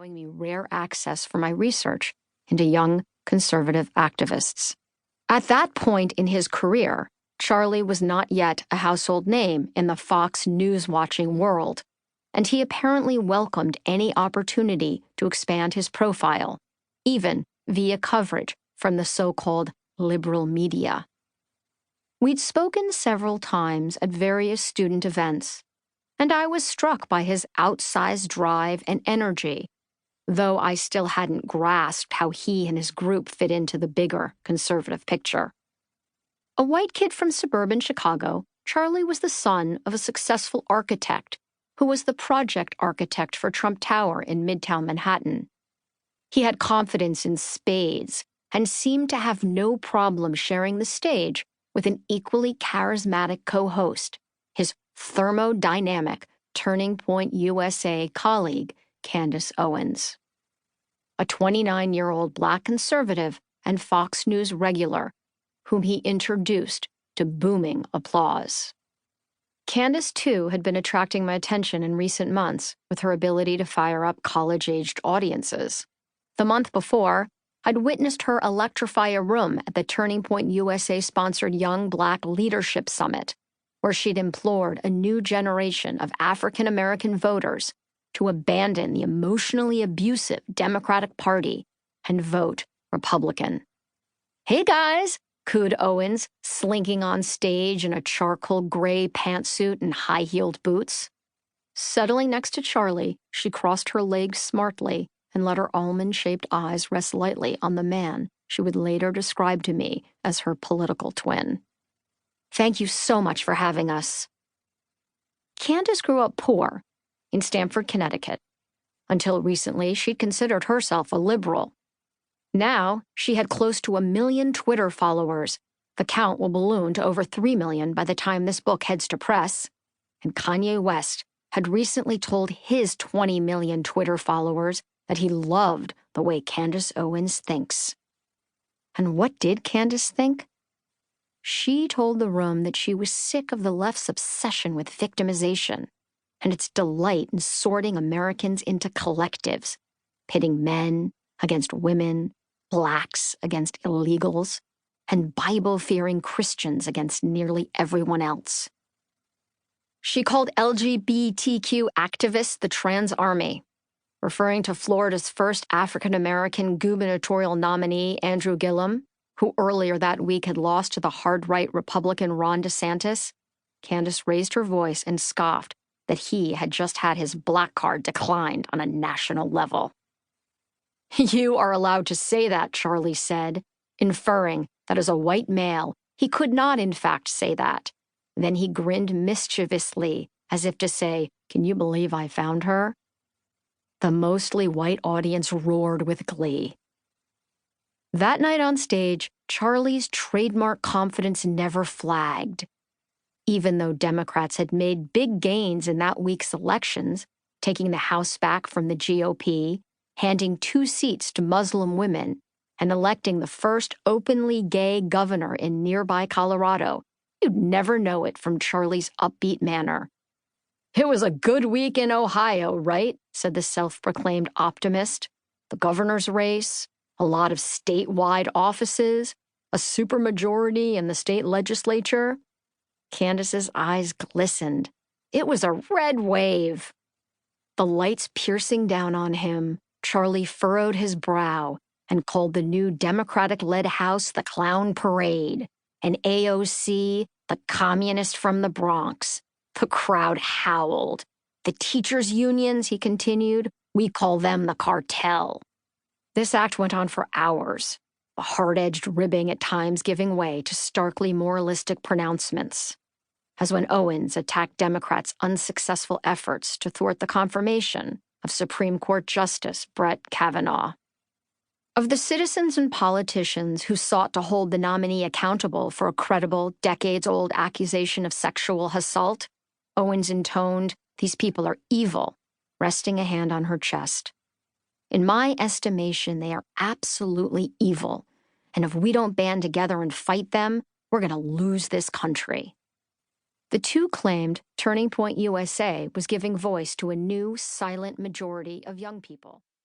allowing me rare access for my research into young conservative activists. At that point in his career, Charlie was not yet a household name in the Fox News-watching world, and he apparently welcomed any opportunity to expand his profile, even via coverage from the so-called liberal media. We'd spoken several times at various student events, and I was struck by his outsized drive and energy, though I still hadn't grasped how he and his group fit into the bigger conservative picture. A white kid from suburban Chicago, Charlie was the son of a successful architect who was the project architect for Trump Tower in Midtown Manhattan. He had confidence in spades and seemed to have no problem sharing the stage with an equally charismatic co-host, his thermodynamic Turning Point USA colleague, Candace Owens. A 29-year-old Black conservative and Fox News regular whom he introduced to booming applause. Candace, too, had been attracting my attention in recent months with her ability to fire up college-aged audiences. The month before, I'd witnessed her electrify a room at the Turning Point USA-sponsored Young Black Leadership Summit, where she'd implored a new generation of African-American voters to abandon the emotionally abusive Democratic Party and vote Republican. "Hey, guys," cooed Owens, slinking on stage in a charcoal gray pantsuit and high-heeled boots. Settling next to Charlie, she crossed her legs smartly and let her almond-shaped eyes rest lightly on the man she would later describe to me as her political twin. "Thank you so much for having us." Candace grew up poor in Stamford, Connecticut. Until recently, she'd considered herself a liberal. Now, she had close to 1 million Twitter followers. The count will balloon to over 3 million by the time this book heads to press. And Kanye West had recently told his 20 million Twitter followers that he loved the way Candace Owens thinks. And what did Candace think? She told the room that she was sick of the left's obsession with victimization and its delight in sorting Americans into collectives, pitting men against women, Blacks against illegals, and Bible-fearing Christians against nearly everyone else. She called LGBTQ activists the trans army, referring to Florida's first African-American gubernatorial nominee, Andrew Gillum, who earlier that week had lost to the hard-right Republican Ron DeSantis. Candace raised her voice and scoffed that he had just had his black card declined on a national level. "You are allowed to say that," Charlie said, inferring that as a white male, he could not in fact say that. Then he grinned mischievously, as if to say, "Can you believe I found her?" The mostly white audience roared with glee. That night on stage, Charlie's trademark confidence never flagged. Even though Democrats had made big gains in that week's elections, taking the House back from the GOP, handing 2 seats to Muslim women, and electing the first openly gay governor in nearby Colorado, you'd never know it from Charlie's upbeat manner. "It was a good week in Ohio, right?" said the self-proclaimed optimist. "The governor's race, a lot of statewide offices, a supermajority in the state legislature." Candace's eyes glistened. It was a red wave. The lights piercing down on him, Charlie furrowed his brow and called the new Democratic-led House the Clown Parade, and AOC the communist from the Bronx. The crowd howled. "The teachers' unions," he continued, "we call them the cartel." This act went on for hours, the hard-edged ribbing at times giving way to starkly moralistic pronouncements, as when Owens attacked Democrats' unsuccessful efforts to thwart the confirmation of Supreme Court Justice Brett Kavanaugh. Of the citizens and politicians who sought to hold the nominee accountable for a credible, decades-old accusation of sexual assault, Owens intoned, "These people are evil," resting a hand on her chest. "In my estimation, they are absolutely evil, and if we don't band together and fight them, we're going to lose this country." The two claimed Turning Point USA was giving voice to a new, silent majority of young people.